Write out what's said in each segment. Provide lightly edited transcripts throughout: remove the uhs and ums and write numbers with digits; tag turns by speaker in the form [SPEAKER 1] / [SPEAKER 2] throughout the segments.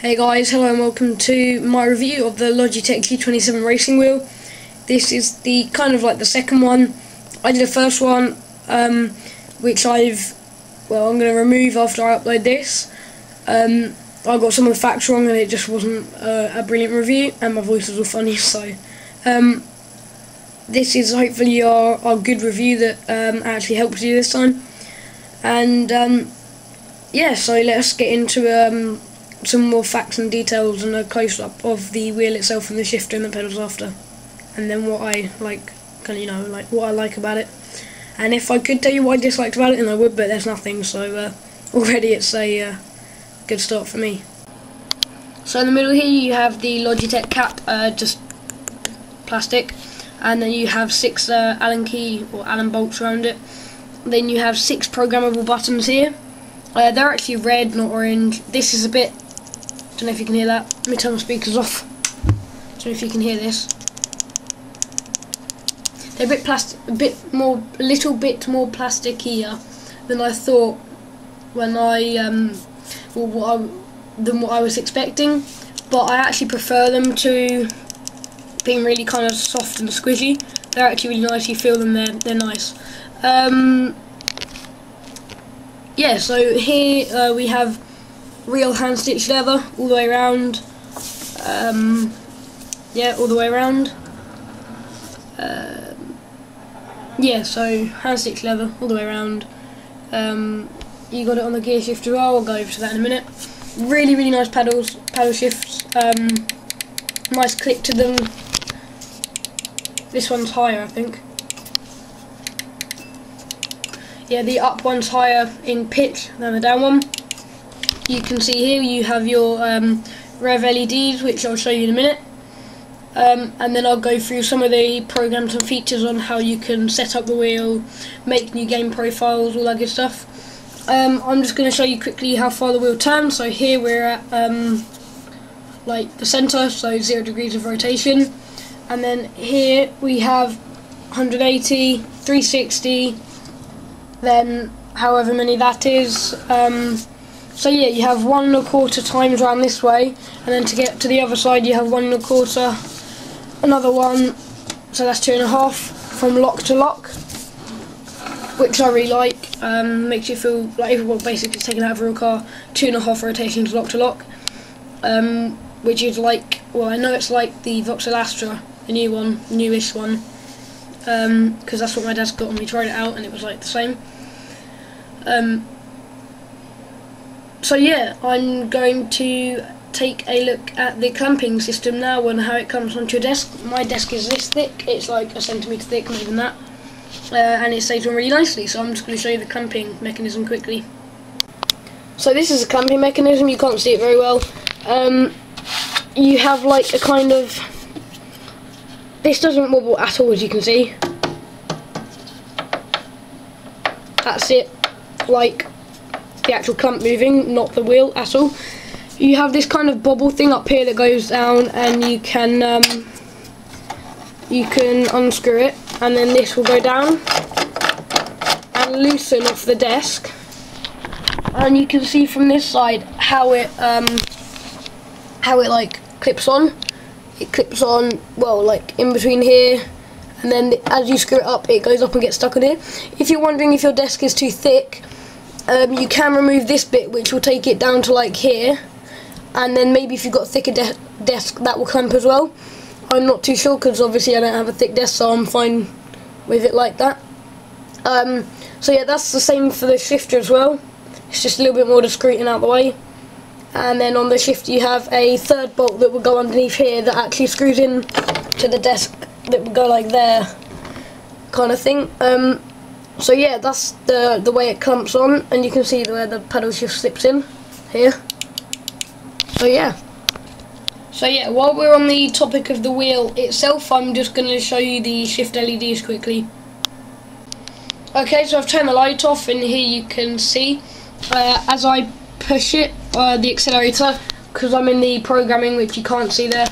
[SPEAKER 1] Hey guys, hello and welcome to my review of the Logitech G27 racing wheel. This is the kind of like the second one. I did the first one, which I'm going to remove after I upload this. I got some of the facts wrong and it just wasn't a brilliant review, and my voice was all funny, so this is hopefully our good review that actually helps you this time. And yeah, so let's get into some more facts and details and a close-up of the wheel itself and the shifter and the pedals after, and then what I like, what I like about it. And if I could tell you what I disliked about it, then I would, but there's nothing, so already it's a good start for me. So in the middle here you have the Logitech cap, just plastic, and then you have 6 Allen key or Allen bolts around it. Then you have 6 programmable buttons here. They're actually red, not orange. This is a bit, don't know if you can hear that. Let me turn the speakers off. Don't know if you can hear this. They're a little bit more plasticier than I thought when than what I was expecting. But I actually prefer them to being really kind of soft and squishy. They're actually really nice. You feel them. They're nice. Yeah, so here we have real hand stitched leather all the way around. Yeah, all the way around. Yeah, so hand stitched leather all the way around. You got it on the gear shift as well. I'll go over to that in a minute. Really, really nice paddle shifts. Nice click to them. This one's higher, I think. Yeah, the up one's higher in pitch than the down one. You can see here you have your rev LEDs, which I'll show you in a minute. And then I'll go through some of the programs and features on how you can set up the wheel, make new game profiles, all that good stuff. I'm just going to show you quickly how far the wheel turns. So here we're at like the centre, so 0 degrees of rotation. And then here we have 180, 360, then however many that is. So yeah, you have 1 1/4 times around this way, and then to get to the other side you have 1 1/4, another one, so that's 2 1/2 from lock to lock, which I really like. Makes you feel like everyone basically taking out of a real car. 2 1/2 rotations lock to lock, which is like, well, I know it's like the Vauxhall Astra, the new one, newish one, because that's what my dad's got when we tried it out, and it was like the same. So yeah, I'm going to take a look at the clamping system now and how it comes onto your desk. My desk is this thick, it's like 1 centimetre thick, not even that, and it stays on really nicely, so I'm just going to show you the clamping mechanism quickly. So this is a clamping mechanism, you can't see it very well. You have like a kind of, this doesn't wobble at all, as you can see. That's it, like the actual clamp moving, not the wheel at all. You have this kind of bobble thing up here that goes down, and you can unscrew it, and then this will go down and loosen off the desk. And you can see from this side how it like clips on. It clips on, well, like in between here, and then as you screw it up, it goes up and gets stuck on here. If you're wondering if your desk is too thick, you can remove this bit, which will take it down to like here, and then maybe if you've got a thicker desk, that will clamp as well. I'm not too sure, because obviously I don't have a thick desk, so I'm fine with it like that. So yeah, that's the same for the shifter as well. It's just a little bit more discreet and out of the way. And then on the shifter you have a 3rd bolt that will go underneath here that actually screws in to the desk, that will go like there, kind of thing. So yeah, that's the way it clamps on, and you can see where the pedal shift slips in here. So yeah, while we're on the topic of the wheel itself, I'm just going to show you the shift LEDs quickly. Okay, so I've turned the light off, and here you can see as I push it, the accelerator, because I'm in the programming, which you can't see there,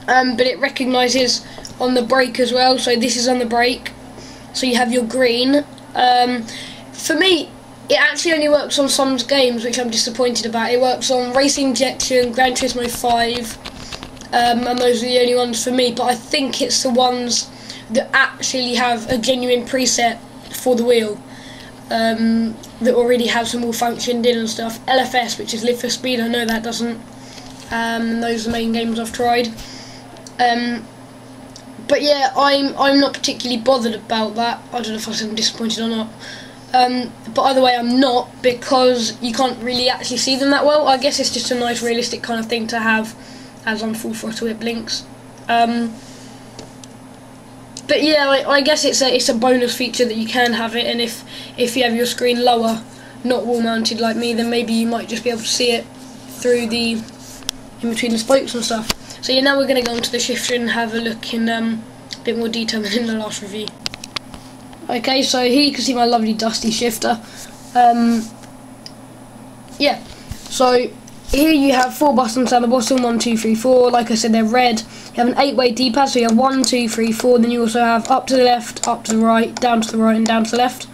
[SPEAKER 1] but it recognises on the brake as well. So this is on the brake, so you have your green. For me, it actually only works on some games, which I'm disappointed about. It works on Racing Injection, Gran Turismo 5, and those are the only ones for me. But I think it's the ones that actually have a genuine preset for the wheel, that already have some all functioned in and stuff. LFS, which is Live for Speed, I know that doesn't. Those are the main games I've tried. But yeah, I'm not particularly bothered about that. I don't know if I'm disappointed or not. But either way, I'm not, because you can't really actually see them that well. I guess it's just a nice realistic kind of thing to have as on full throttle it blinks. But yeah, I guess it's a bonus feature that you can have it, and if you have your screen lower, not wall mounted like me, then maybe you might just be able to see it through the in between the spokes and stuff. So yeah, now we're going to go onto the shifter and have a look in a bit more detail than in the last review. Okay, so here you can see my lovely dusty shifter. Yeah, so here you have 4 buttons down the bottom, 1, 2, 3, 4. Like I said, they're red. You have an 8-way D-pad, so you have 1, 2, 3, 4. Then you also have up to the left, up to the right, down to the right, and down to the left.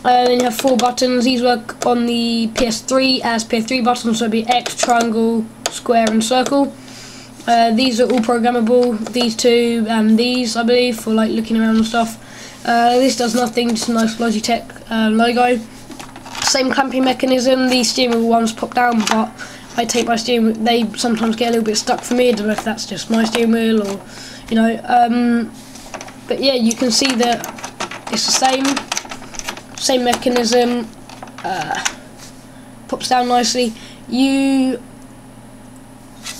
[SPEAKER 1] Then you have 4 buttons. These work on the PS3 as PS3 buttons, so it'll be X, triangle, square, and circle. These are all programmable. These two and these, I believe, for like looking around and stuff. This does nothing, just a nice Logitech logo. Same clamping mechanism. These steering wheel ones pop down, but I take my steering wheel, they sometimes get a little bit stuck for me. I don't know if that's just my steering wheel or, you know. But yeah, you can see that it's the same mechanism. Pops down nicely. You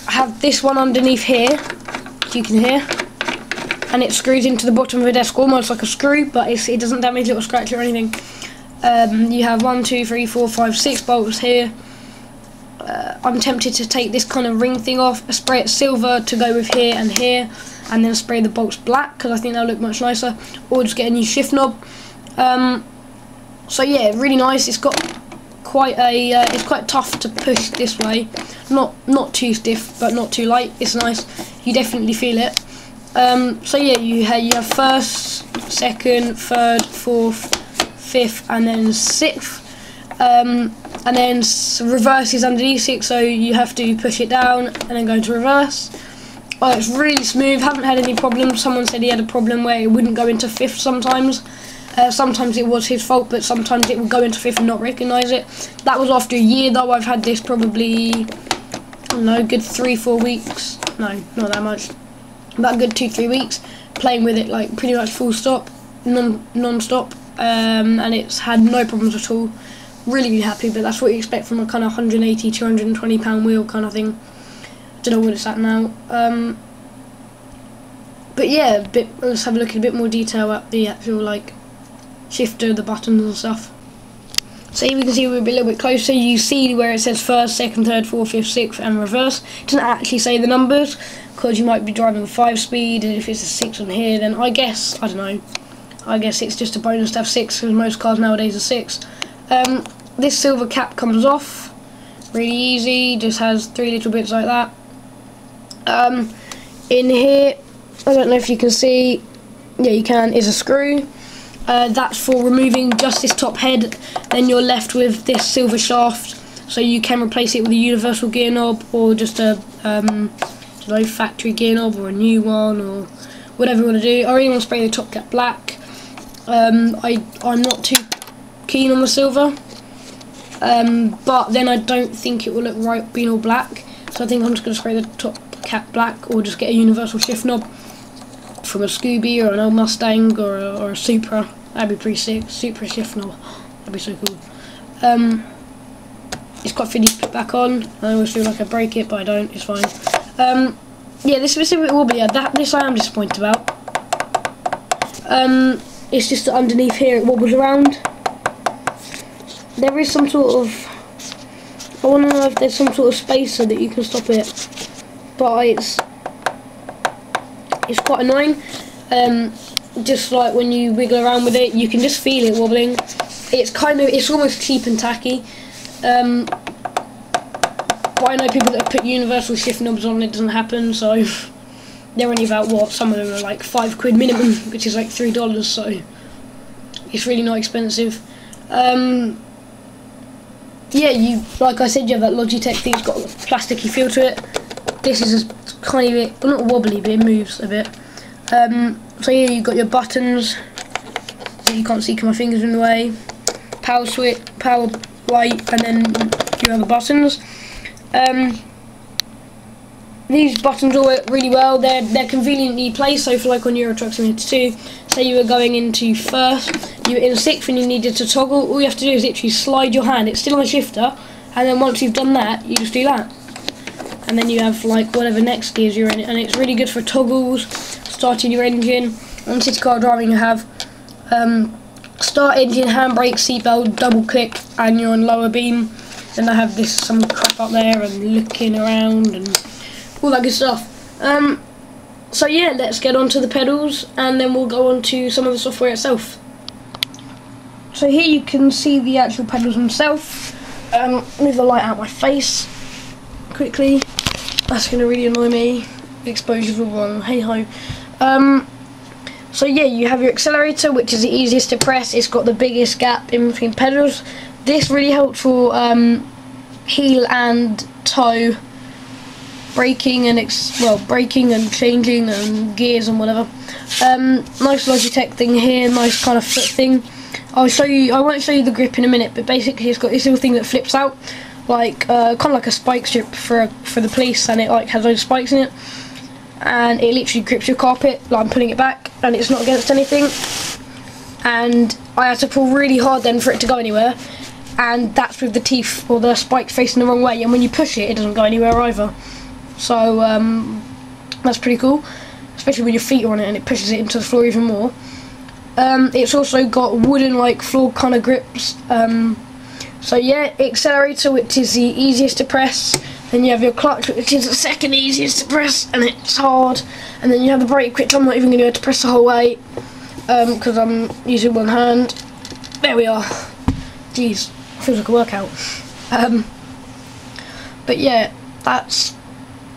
[SPEAKER 1] have this one underneath here, as you can hear, and it screws into the bottom of the desk almost like a screw, but it doesn't damage it or scratch it or anything. You have 1, 2, 3, 4, 5, 6 bolts here. I'm tempted to take this kind of ring thing off, spray it silver to go with here, and then spray the bolts black, because I think that'll look much nicer, or just get a new shift knob. So yeah, really nice. It's got quite a it's quite tough to push this way, not too stiff but not too light. It's nice, you definitely feel it. So yeah, you have first, second, third, fourth, fifth, and then sixth, and then reverse is underneath it, so you have to push it down and then go into reverse. Oh, it's really smooth, haven't had any problems. Someone said he had a problem where it wouldn't go into fifth sometimes. Sometimes it was his fault, but sometimes it would go into fifth and not recognise it. That was after a year though. I've had this probably, I don't know, good 3-4 weeks. No, not that much. About a good 2-3 weeks playing with it, like pretty much full stop, non-stop, and it's had no problems at all. Really happy, but that's what you expect from a kind of 180, 220 pound wheel kind of thing. Don't know what it's at now. But yeah, let's have a look in a bit more detail at the actual like shifter, the buttons and stuff. So here we can see we're a little bit closer. You see where it says first, second, third, fourth, fifth, sixth, and reverse. It doesn't actually say the numbers, because you might be driving a 5-speed, and if it's a 6 on here, then I guess, I don't know, I guess it's just a bonus to have 6, because most cars nowadays are 6. This silver cap comes off, really easy, just has 3 little bits like that. In here, I don't know if you can see, yeah you can, is a screw. That's for removing just this top head. Then you're left with this silver shaft, so you can replace it with a universal gear knob, or just a factory gear knob, or a new one, or whatever you want to do. I really want to spray the top cap black. I'm not too keen on the silver, but then I don't think it will look right being all black, so I think I'm just going to spray the top cap black, or just get a universal shift knob from a Scooby or an old Mustang or a Supra. That'd be pretty sick. Supra shift knob, that'd be so cool. It's quite finicky to put back on. I always feel like I break it, but I don't. It's fine. Yeah, this specific will be this I am disappointed about. It's just that underneath here it wobbles around. There is some sort of, I want to know if there's some sort of spacer that you can stop it, but it's quite annoying. Just like when you wiggle around with it, you can just feel it wobbling. It's almost cheap and tacky. But I know people that have put universal shift knobs on, it doesn't happen, so they're only about, what, some of them are like £5 minimum, which is like $3, so it's really not expensive. yeah, like I said, you have that Logitech thing. It's got a plasticky feel to it. This is a tiny bit, well, not wobbly, but it moves a bit. So yeah, you've got your buttons that you can't see because my fingers are in the way. Power switch, power light, and then your other buttons. These buttons all work really well. They're conveniently placed. So for like on Euro Truck Simulator 2, say you were going into first, you were in sixth and you needed to toggle. All you have to do is literally slide your hand. It's still on the shifter, and then once you've done that, you just do that, and then you have like whatever next gears you're in. And it's really good for toggles, starting your engine. On city car driving, you have start engine, handbrake, seatbelt, double click, and you're on lower beam. Then I have some crap up there and looking around and all that good stuff. So yeah, let's get on to the pedals, and then we'll go on to some of the software itself. So here you can see the actual pedals themselves. Move the light out my face quickly. That's going to really annoy me. The exposure's all wrong. Hey ho. So yeah, you have your accelerator, which is the easiest to press. It's got the biggest gap in between pedals. This really helps for heel and toe braking and braking and changing and gears and whatever. Nice Logitech thing here, nice kind of foot thing. I'll show you. I won't show you the grip in a minute, but basically it's got this little thing that flips out, like kind of like a spike strip for the police, and it like has those spikes in it, and it literally grips your carpet. Like I'm putting it back, and it's not against anything. And I had to pull really hard then for it to go anywhere, and that's with the teeth or the spikes facing the wrong way. And when you push it, it doesn't go anywhere either. So that's pretty cool, especially when your feet are on it and it pushes it into the floor even more. It's also got wooden like floor kind of grips. So yeah, accelerator, which is the easiest to press. Then you have your clutch, which is the second easiest to press, and it's hard. And then you have the brake, which I'm not even going to be able to press the whole way because I'm using one hand. There we are. Jeez, feels like a workout. But yeah, that's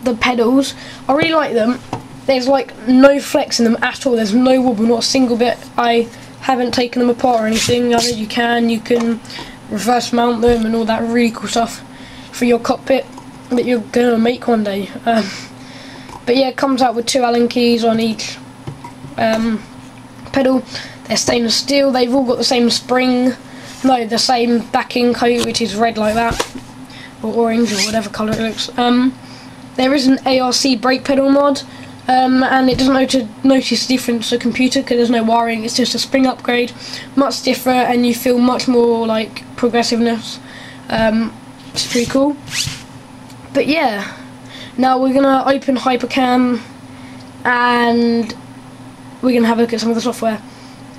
[SPEAKER 1] the pedals. I really like them. There's like no flex in them at all. There's no wobble, not a single bit. I haven't taken them apart or anything. I know you can reverse mount them and all that really cool stuff for your cockpit that you're gonna make one day. But yeah, it comes out with 2 Allen keys on each pedal. They're stainless steel. They've all got the same spring, the same backing coat, which is red like that, or orange, or whatever colour it looks. There is an ARC brake pedal mod, and it doesn't notice the difference to the computer because there's no wiring. It's just a spring upgrade, much stiffer, and you feel much more like progressiveness. It's pretty cool. But yeah, now we're gonna open Hypercam and we're gonna have a look at some of the software.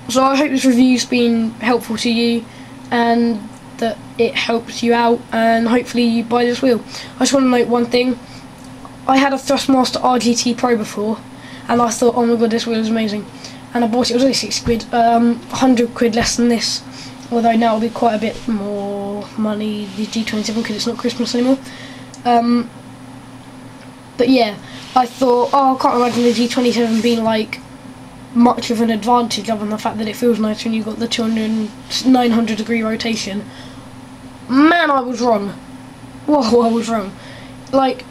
[SPEAKER 1] So I hope this review's been helpful to you and that it helps you out, and hopefully you buy this wheel. I just want to note one thing. I had a Thrustmaster RGT Pro before, and I thought, oh my god, this wheel is amazing. And I bought it, it was only 60 quid, 100 quid less than this. Although now it'll be quite a bit more money, the G27, because it's not Christmas anymore. But yeah, I thought, oh, I can't imagine the G27 being like much of an advantage other than the fact that it feels nice when you've got the 900 degree rotation. Man, I was wrong. Whoa, I was wrong. Like,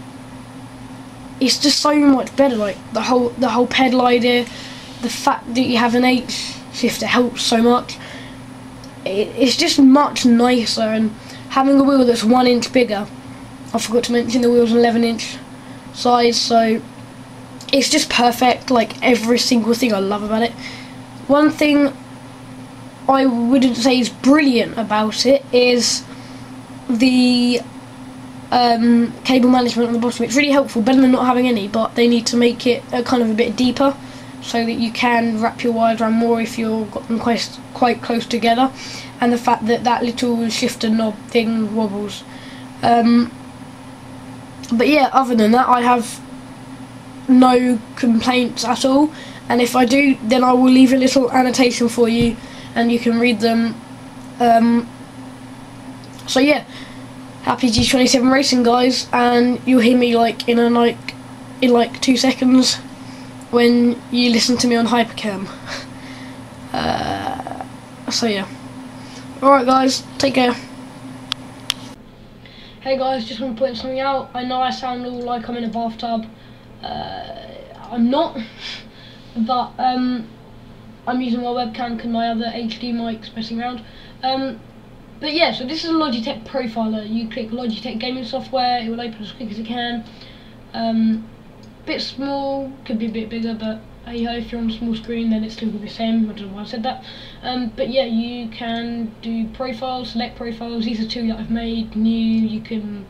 [SPEAKER 1] it's just so much better. Like the whole pedal idea, the fact that you have an H shifter helps so much. It's just much nicer, and having a wheel that's 1 inch bigger. I forgot to mention the wheel's 11-inch size, so it's just perfect. Like every single thing I love about it. One thing I wouldn't say is brilliant about it is the cable management on the bottom. It's really helpful, better than not having any, but they need to make it kind of a bit deeper so that you can wrap your wires around more if you've got them quite close together. And the fact that that little shifter knob thing wobbles. But yeah, other than that, I have no complaints at all, and if I do, then I will leave a little annotation for you and you can read them. So yeah, happy G27 racing, guys, and you'll hear me like in like 2 seconds when you listen to me on Hypercam. So yeah, alright guys, take care. Hey guys, just want to point something out. I know I sound all like I'm in a bathtub. I'm not, but I'm using my webcam because my other HD mic's messing around. But yeah, so this is a Logitech profiler. You click Logitech gaming software, it will open as quick as it can. Bit small, could be a bit bigger, but hey ho, if you're on a small screen then it's still going to be the same. I don't know why I said that. But yeah, you can do profiles, select profiles. These are two that I've made new. You can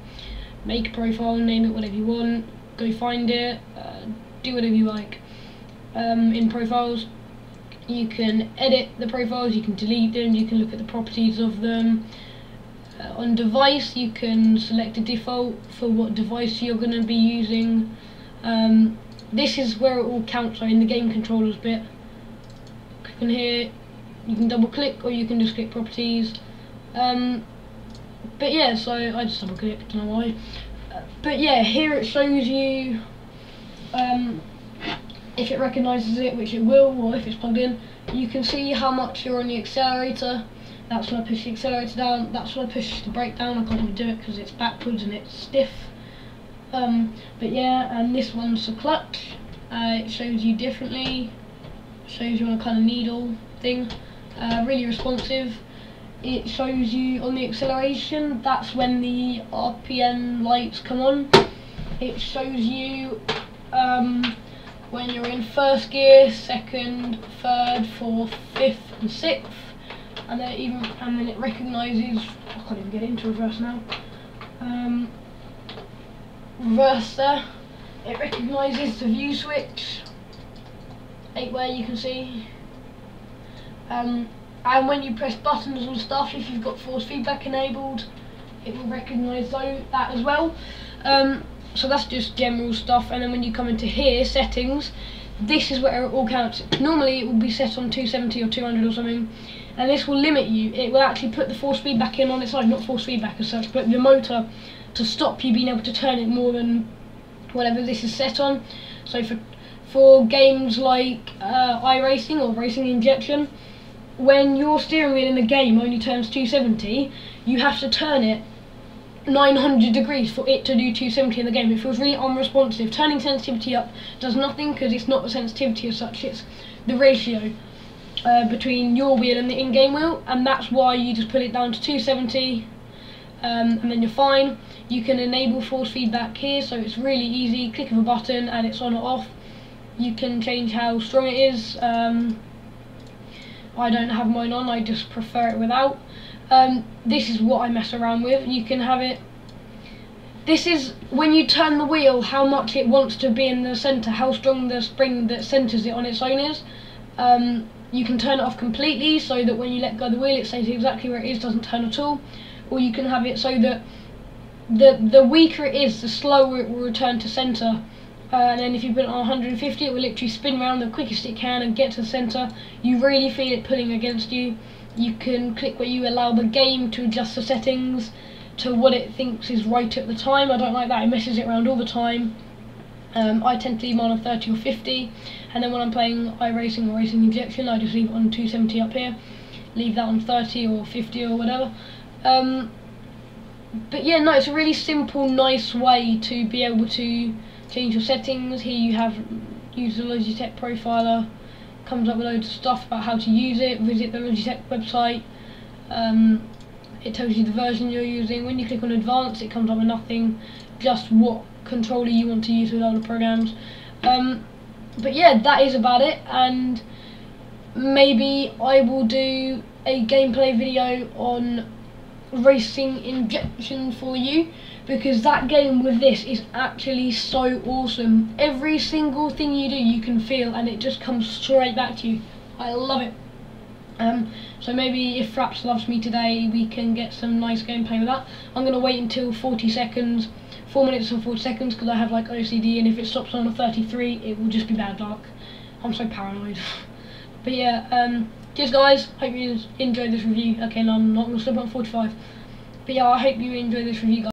[SPEAKER 1] make a profile, name it whatever you want, go find it, do whatever you like. In profiles, you can edit the profiles, you can delete them, you can look at the properties of them. On device, you can select a default for what device you're going to be using. This is where it all counts, so in the game controllers bit. Click on here, you can double click or you can just click properties. But yeah, so I just double clicked, don't know why. But yeah, here it shows you if it recognises it, which it will, or if it's plugged in. You can see how much you're on the accelerator. That's when I push the accelerator down, that's when I push the brake down. I can't even do it because it's backwards and it's stiff. But yeah, and this one's the clutch. It shows you differently, shows you on a kind of needle thing, really responsive. It shows you on the acceleration, that's when the RPM lights come on. It shows you when you're in first gear, second, third, fourth, fifth and sixth, and then it recognises, I can't even get into reverse now. Reverse there, it recognises the view switch, 8-way you can see, and when you press buttons and stuff, if you've got force feedback enabled, it will recognise that as well. So that's just general stuff, and then when you come into here, settings, this is where it all counts. Normally it will be set on 270 or 200 or something, and this will limit you. It will actually put the force feedback in on its own, not force feedback as such, but the motor, to stop you being able to turn it more than whatever this is set on. So for games like iRacing or racing injection, when your steering wheel in the game only turns 270, you have to turn it 900 degrees for it to do 270 in the game. It feels really unresponsive. Turning sensitivity up does nothing because it's not the sensitivity as such, it's the ratio between your wheel and the in-game wheel, and that's why you just put it down to 270 and then you're fine. You can enable force feedback here, so it's really easy, click of a button and it's on or off. You can change how strong it is. I don't have mine on, I just prefer it without. This is what I mess around with. You can have it, this is when you turn the wheel, how much it wants to be in the centre, how strong the spring that centres it on its own is. You can turn it off completely so that when you let go of the wheel it stays exactly where it is, doesn't turn at all. Or you can have it so that the weaker it is, the slower it will return to centre. And then if you put it on 150, it will literally spin around the quickest it can and get to the centre. You really feel it pulling against you. You can click where you allow the game to adjust the settings to what it thinks is right at the time. I don't like that, it messes it around all the time. I tend to leave mine on 30 or 50, and then when I'm playing iRacing or racing injection, I just leave it on 270 up here, leave that on 30 or 50 or whatever. But yeah, no, it's a really simple, nice way to be able to change your settings. Here you have use the Logitech profiler, comes up with loads of stuff about how to use it. Visit the Logitech website, it tells you the version you're using. When you click on advanced, it comes up with nothing, just what controller you want to use with other programs. But yeah, that is about it, and maybe I will do a gameplay video on racing injection for you, because that game with this is actually so awesome. Every single thing you do you can feel, and it just comes straight back to you. I love it. So maybe if Fraps loves me today, we can get some nice gameplay with that. I'm going to wait until 40 seconds, 4 minutes and 40 seconds, because I have like OCD, and if it stops on a 33 it will just be bad luck. I'm so paranoid. But yeah, cheers guys, hope you enjoyed this review. Okay, no, I'm not going to stop on 45. But yeah, I hope you enjoyed this review guys.